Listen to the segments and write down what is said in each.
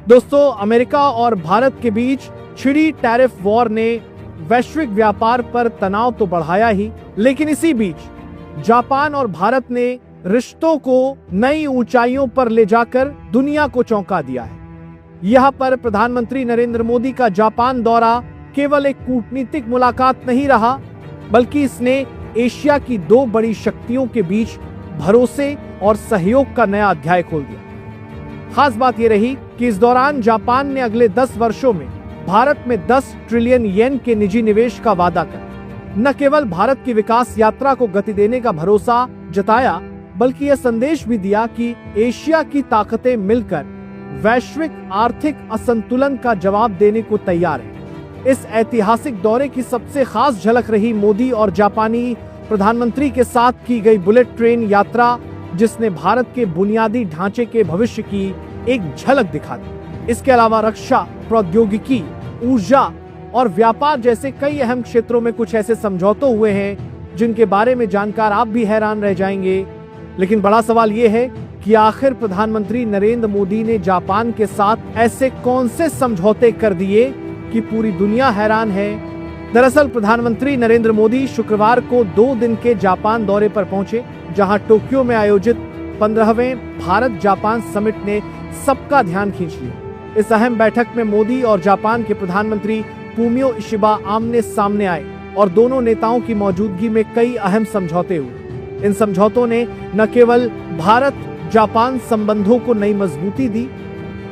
दोस्तों, अमेरिका और भारत के बीच छिड़ी टैरिफ वॉर ने वैश्विक व्यापार पर तनाव तो बढ़ाया ही, लेकिन इसी बीच जापान और भारत ने रिश्तों को नई ऊंचाइयों पर ले जाकर दुनिया को चौंका दिया है। यहां पर प्रधानमंत्री नरेंद्र मोदी का जापान दौरा केवल एक कूटनीतिक मुलाकात नहीं रहा, बल्कि इसने एशिया की दो बड़ी शक्तियों के बीच भरोसे और सहयोग का नया अध्याय खोल दिया। खास बात यह रही कि इस दौरान जापान ने अगले 10 वर्षों में भारत में 10 ट्रिलियन येन के निजी निवेश का वादा कर न केवल भारत की विकास यात्रा को गति देने का भरोसा जताया, बल्कि यह संदेश भी दिया कि एशिया की ताकतें मिलकर वैश्विक आर्थिक असंतुलन का जवाब देने को तैयार है। इस ऐतिहासिक दौरे की सबसे खास झलक रही मोदी और जापानी प्रधानमंत्री के साथ की गई बुलेट ट्रेन यात्रा, जिसने भारत के बुनियादी ढांचे के भविष्य की एक झलक दिखा दी। इसके अलावा रक्षा, प्रौद्योगिकी, ऊर्जा और व्यापार जैसे कई अहम क्षेत्रों में कुछ ऐसे समझौते हुए हैं जिनके बारे में जानकर आप भी हैरान रह जाएंगे। लेकिन बड़ा सवाल यह है कि आखिर प्रधानमंत्री नरेंद्र मोदी ने जापान के साथ ऐसे कौन से समझौते कर दिए कि पूरी दुनिया हैरान है। दरअसल प्रधानमंत्री नरेंद्र मोदी शुक्रवार को 2 दिन के जापान दौरे पर पहुंचे, जहां टोक्यो में आयोजित 15वें भारत जापान समिट ने सबका ध्यान खींच लिया। इस अहम बैठक में मोदी और जापान के प्रधानमंत्री फूमियो किशिदा आमने सामने आए और दोनों नेताओं की मौजूदगी में कई अहम समझौते हुए। इन समझौतों ने न केवल भारत जापान संबंधों को नई मजबूती दी,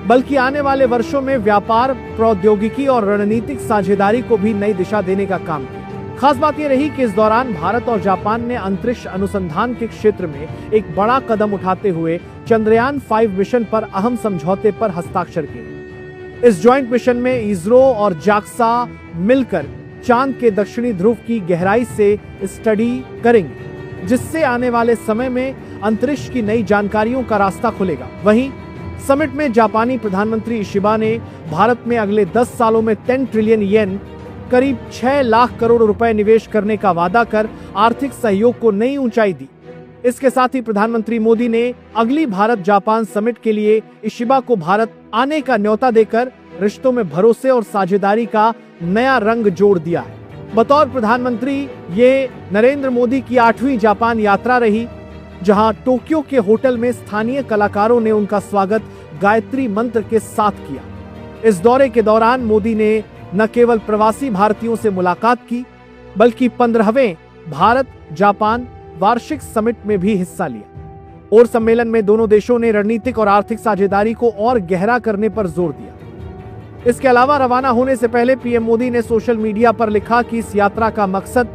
बल्कि आने वाले वर्षों में व्यापार, प्रौद्योगिकी और रणनीतिक साझेदारी को भी नई दिशा देने का काम किया। खास बात यह रही कि इस दौरान भारत और जापान ने अंतरिक्ष अनुसंधान के क्षेत्र में एक बड़ा कदम उठाते हुए चंद्रयान 5 मिशन पर अहम समझौते पर हस्ताक्षर किए। इस ज्वाइंट मिशन में इसरो और जाक्सा मिलकर चांद के दक्षिणी ध्रुव की गहराई से स्टडी करेंगे, जिससे आने वाले समय में अंतरिक्ष की नई जानकारियों का रास्ता खुलेगा। वहीं समिट में जापानी प्रधानमंत्री किशिदा ने भारत में अगले 10 सालों में 10 ट्रिलियन येन, करीब 6 लाख करोड़ रुपए निवेश करने का वादा कर आर्थिक सहयोग को नई ऊंचाई दी। इसके साथ ही प्रधानमंत्री मोदी ने अगली भारत जापान समिट के लिए किशिदा को भारत आने का न्योता देकर रिश्तों में भरोसे और साझेदारी का नया रंग जोड़ दिया है। बतौर प्रधानमंत्री ये नरेंद्र मोदी की 8वीं जापान यात्रा रही, जहां टोक्यो के होटल में स्थानीय कलाकारों ने उनका स्वागत गायत्री मंत्र के साथ किया। इस दौरे के दौरान मोदी ने न केवल प्रवासी भारतीयों से मुलाकात की, बल्कि 15वें भारत जापान वार्षिक समिट में भी हिस्सा लिया और सम्मेलन में दोनों देशों ने रणनीतिक और आर्थिक साझेदारी को और गहरा करने पर जोर दिया। इसके अलावा रवाना होने से पहले पीएम मोदी ने सोशल मीडिया पर लिखा कि इस यात्रा का मकसद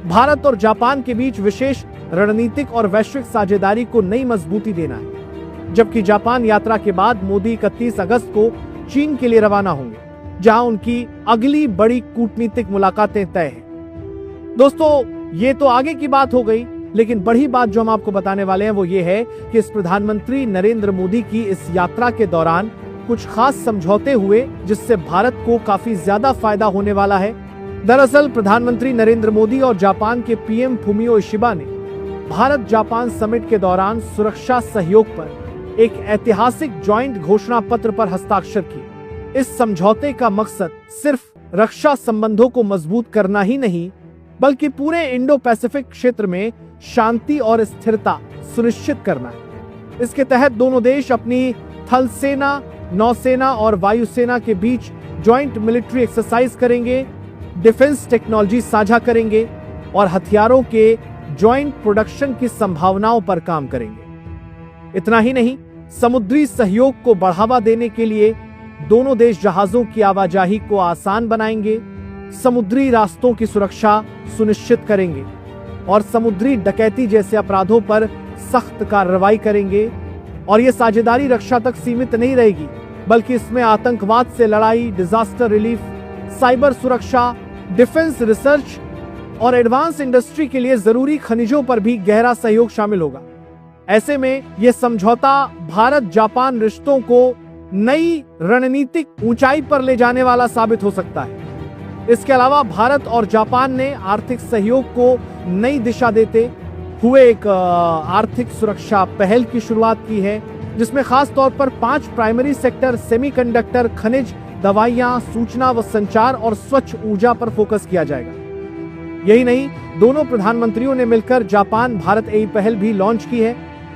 भारत और जापान के बीच विशेष रणनीतिक और वैश्विक साझेदारी को नई मजबूती देना है। जबकि जापान यात्रा के बाद मोदी 31 अगस्त को चीन के लिए रवाना होंगे, जहां उनकी अगली बड़ी कूटनीतिक मुलाकातें तय हैं। दोस्तों, ये तो आगे की बात हो गई, लेकिन बड़ी बात जो हम आपको बताने वाले हैं वो ये है कि इस प्रधानमंत्री नरेंद्र मोदी की इस यात्रा के दौरान कुछ खास समझौते हुए, जिससे भारत को काफी ज्यादा फायदा होने वाला है। दरअसल प्रधानमंत्री नरेंद्र मोदी और जापान के पीएम फूमियो किशिदा ने भारत जापान समिट के दौरान सुरक्षा सहयोग पर एक ऐतिहासिक ज्वाइंट घोषणा पत्र पर हस्ताक्षर किए। इस समझौते का मकसद सिर्फ रक्षा संबंधों को मजबूत करना ही नहीं, बल्कि पूरे इंडो पैसिफिक क्षेत्र में शांति और स्थिरता सुनिश्चित करना है। इसके तहत दोनों देश अपनी थल सेना, नौसेना और वायुसेना के बीच ज्वाइंट मिलिट्री एक्सरसाइज करेंगे, डिफेंस टेक्नोलॉजी साझा करेंगे और हथियारों के ज्वाइंट प्रोडक्शन की संभावनाओं पर काम करेंगे। इतना ही नहीं, समुद्री सहयोग को बढ़ावा देने के लिए दोनों देश जहाजों की आवाजाही को आसान बनाएंगे, समुद्री रास्तों की सुरक्षा सुनिश्चित करेंगे और समुद्री डकैती जैसे अपराधों पर सख्त कार्रवाई करेंगे। और ये साझेदारी रक्षा तक सीमित नहीं रहेगी, बल्कि इसमें आतंकवाद से लड़ाई, डिजास्टर रिलीफ, साइबर सुरक्षा, डिफेंस रिसर्च और एडवांस इंडस्ट्री के लिए जरूरी खनिजों पर भी गहरा सहयोग शामिल होगा। ऐसे में यह समझौता भारत जापान रिश्तों को नई रणनीतिक ऊंचाई पर ले जाने वाला साबित हो सकता है। इसके अलावा भारत और जापान ने आर्थिक सहयोग को नई दिशा देते हुए एक आर्थिक सुरक्षा पहल की शुरुआत की है, जिसमें खास तौर पर 5 प्राइमरी सेक्टर सेमीकंडक्टर, खनिज, दवाइयां, सूचना व संचार और स्वच्छ ऊर्जा पर फोकस किया जाएगा। यही नहीं, दोनों प्रधानमंत्रियों ने मिलकर जापान भारत एआई पहल भी लॉन्च की है,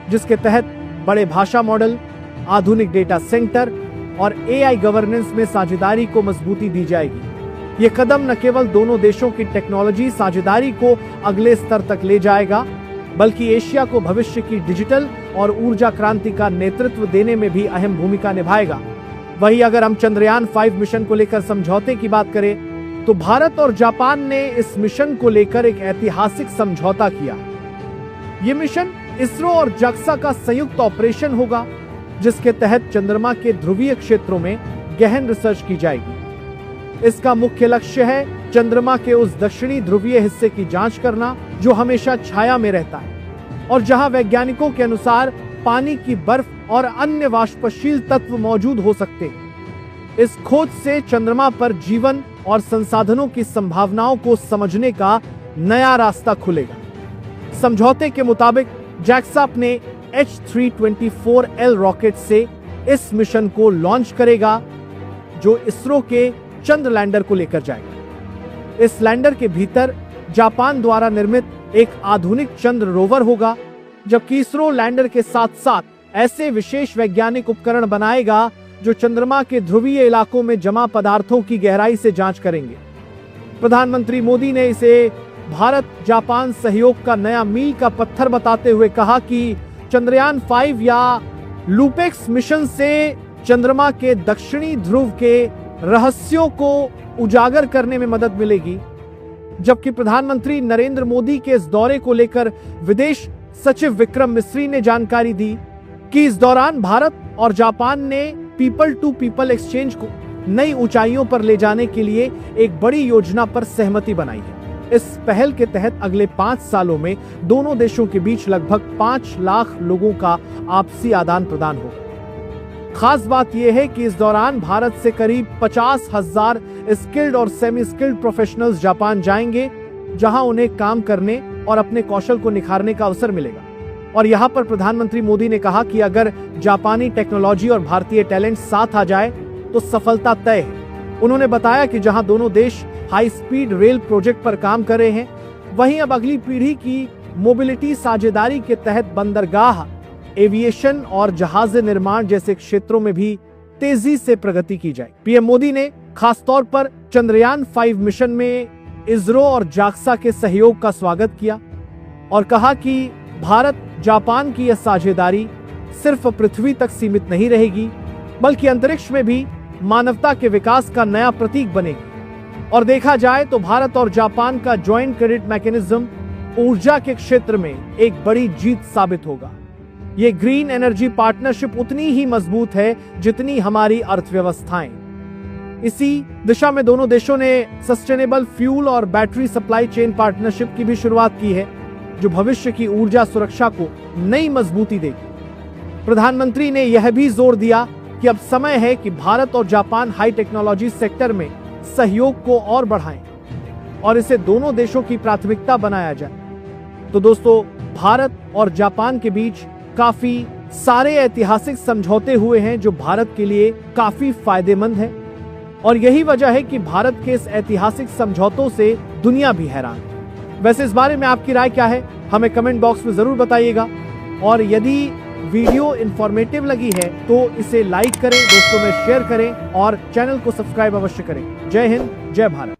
जिसके तहत बड़े भाषा मॉडल, आधुनिक डेटा सेंटर और एआई गवर्नेंस में साझेदारी को मजबूती दी जाएगी। ये कदम न केवल दोनों देशों की टेक्नोलॉजी साझेदारी को अगले स्तर तक ले जाएगा, बल्कि एशिया को भविष्य की डिजिटल और ऊर्जा क्रांति का नेतृत्व देने में भी अहम भूमिका निभाएगा। वहीं अगर हम चंद्रयान 5 मिशन को लेकर समझौते की बात करें, तो भारत और जापान ने इस मिशन को लेकर एक ऐतिहासिक समझौता किया। ये मिशन इसरो और जाक्सा का संयुक्त ऑपरेशन होगा, जिसके तहत चंद्रमा के ध्रुवीय क्षेत्रों में गहन रिसर्च की जाएगी। इसका मुख्य लक्ष्य है चंद्रमा के उस दक्षिणी ध्रुवीय हिस्से की जांच करना जो हमेशा छाया में रहता है और जहां वैज्ञानिकों के अनुसार पानी की बर्फ और अन्य वाष्पशील तत्व मौजूद हो सकते हैं। इस खोज से चंद्रमा पर जीवन और संसाधनों की संभावनाओं को समझने का नया रास्ता खुलेगा। समझौते के मुताबिक जैक्सा अपने H324L रॉकेट से इस मिशन को लॉन्च करेगा, जो इसरो के चंद्र लैंडर को लेकर जाएगा। इस लैंडर के भीतर जापान द्वारा निर्मित एक आधुनिक चंद्र रोवर होगा, जबकि इसरो लैंडर के साथ साथ ऐसे विशेष वैज्ञानिक उपकरण बनाएगा जो चंद्रमा के ध्रुवीय इलाकों में जमा पदार्थों की गहराई से जांच करेंगे। प्रधानमंत्री मोदी ने इसे भारत जापान सहयोग का नया मील का पत्थर बताते हुए कहा कि चंद्रयान 5 या लूपेक्स मिशन से चंद्रमा के दक्षिणी ध्रुव के रहस्यों को उजागर करने में मदद मिलेगी। जबकि प्रधानमंत्री नरेंद्र मोदी के इस दौरे को लेकर विदेश सचिव विक्रम मिस्री ने जानकारी दी कि इस दौरान भारत और जापान ने पीपल टू पीपल एक्सचेंज को नई ऊंचाइयों पर ले जाने के लिए एक बड़ी योजना पर सहमति बनाई है। इस पहल के तहत अगले 5 सालों में दोनों देशों के बीच लगभग 5 लाख लोगों का आपसी आदान प्रदान होगा। खास बात यह है कि इस दौरान भारत से करीब 50,000 स्किल्ड और सेमी स्किल्ड प्रोफेशनल्स जापान जाएंगे, जहां उन्हें काम करने और अपने कौशल को निखारने का अवसर मिलेगा। और यहां पर प्रधानमंत्री मोदी ने कहा कि अगर जापानी टेक्नोलॉजी और भारतीय टैलेंट साथ आ जाए तो सफलता तय है। उन्होंने बताया कि जहां दोनों देश हाई स्पीड रेल प्रोजेक्ट पर काम कर रहे हैं, वहीं अब अगली पीढ़ी की मोबिलिटी साझेदारी के तहत बंदरगाह, एविएशन और जहाज निर्माण जैसे क्षेत्रों में भी तेजी से प्रगति की जाए। पीएम मोदी ने खासतौर पर चंद्रयान 5 मिशन में इसरो और जाक्सा के सहयोग का स्वागत किया और कहा कि भारत जापान की यह साझेदारी सिर्फ पृथ्वी तक सीमित नहीं रहेगी, बल्कि अंतरिक्ष में भी मानवता के विकास का नया प्रतीक बनेगी। और देखा जाए तो भारत और जापान का ज्वाइंट क्रेडिट मैकेनिज्म ऊर्जा के क्षेत्र में एक बड़ी जीत साबित होगा। ये ग्रीन एनर्जी पार्टनरशिप उतनी ही मजबूत है जितनी हमारी अर्थव्यवस्थाएं। इसी दिशा में दोनों देशों ने सस्टेनेबल फ्यूल और बैटरी सप्लाई चेन पार्टनरशिप की भी शुरुआत की है, जो भविष्य की ऊर्जा सुरक्षा को नई मजबूती देगी। प्रधानमंत्री ने यह भी जोर दिया कि अब समय है कि भारत और जापान हाई टेक्नोलॉजी सेक्टर में सहयोग को और बढ़ाएं और इसे दोनों देशों की प्राथमिकता बनाया जाए। तो दोस्तों, भारत और जापान के बीच काफी सारे ऐतिहासिक समझौते हुए हैं जो भारत के लिए काफी फायदेमंद है और यही वजह है कि भारत के इस ऐतिहासिक समझौतों से दुनिया भी हैरान है। वैसे इस बारे में आपकी राय क्या है, हमें कमेंट बॉक्स में जरूर बताइएगा और यदि वीडियो इंफॉर्मेटिव लगी है तो इसे लाइक करें, दोस्तों में शेयर करें और चैनल को सब्सक्राइब अवश्य करें। जय हिंद, जय भारत।